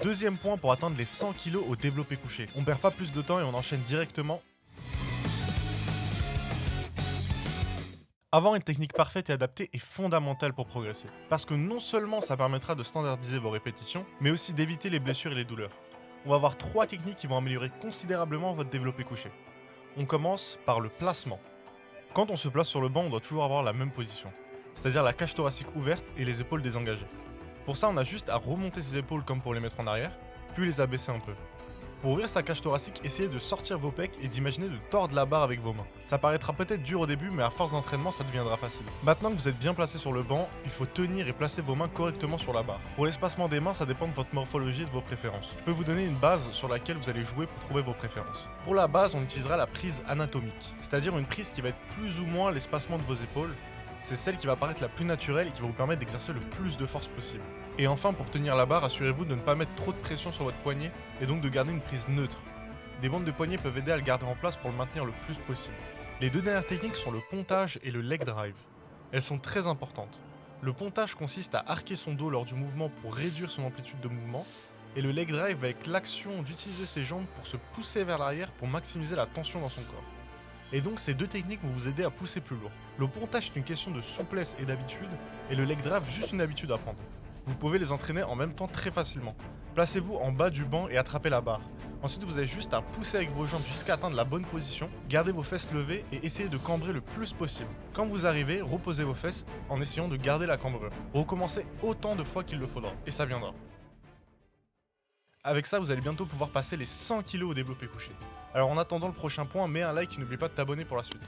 Deuxième point pour atteindre les 100 kg au développé couché. On perd pas plus de temps et on enchaîne directement. Avoir une technique parfaite et adaptée est fondamental pour progresser. Parce que non seulement ça permettra de standardiser vos répétitions, mais aussi d'éviter les blessures et les douleurs. On va voir 3 techniques qui vont améliorer considérablement votre développé couché. On commence par le placement. Quand on se place sur le banc, on doit toujours avoir la même position, c'est-à-dire la cage thoracique ouverte et les épaules désengagées. Pour ça, on a juste à remonter ses épaules comme pour les mettre en arrière, puis les abaisser un peu. Pour ouvrir sa cage thoracique, essayez de sortir vos pecs et d'imaginer de tordre la barre avec vos mains. Ça paraîtra peut-être dur au début, mais à force d'entraînement, ça deviendra facile. Maintenant que vous êtes bien placé sur le banc, il faut tenir et placer vos mains correctement sur la barre. Pour l'espacement des mains, ça dépend de votre morphologie et de vos préférences. Je peux vous donner une base sur laquelle vous allez jouer pour trouver vos préférences. Pour la base, on utilisera la prise anatomique, c'est-à-dire une prise qui va être plus ou moins l'espacement de vos épaules. C'est celle qui va paraître la plus naturelle et qui va vous permettre d'exercer le plus de force possible. Et enfin, pour tenir la barre, assurez-vous de ne pas mettre trop de pression sur votre poignet et donc de garder une prise neutre. Des bandes de poignet peuvent aider à le garder en place pour le maintenir le plus possible. Les deux dernières techniques sont le pontage et le leg drive. Elles sont très importantes. Le pontage consiste à arquer son dos lors du mouvement pour réduire son amplitude de mouvement, et le leg drive va être l'action d'utiliser ses jambes pour se pousser vers l'arrière pour maximiser la tension dans son corps. Et donc ces deux techniques vont vous aider à pousser plus lourd. Le pontage est une question de souplesse et d'habitude, et le leg drive juste une habitude à prendre. Vous pouvez les entraîner en même temps très facilement. Placez-vous en bas du banc et attrapez la barre. Ensuite, vous avez juste à pousser avec vos jambes jusqu'à atteindre la bonne position, gardez vos fesses levées et essayez de cambrer le plus possible. Quand vous arrivez, reposez vos fesses en essayant de garder la cambrure. Recommencez autant de fois qu'il le faudra, et ça viendra. Avec ça, vous allez bientôt pouvoir passer les 100 kg au développé couché. Alors en attendant le prochain point, mets un like et n'oublie pas de t'abonner pour la suite.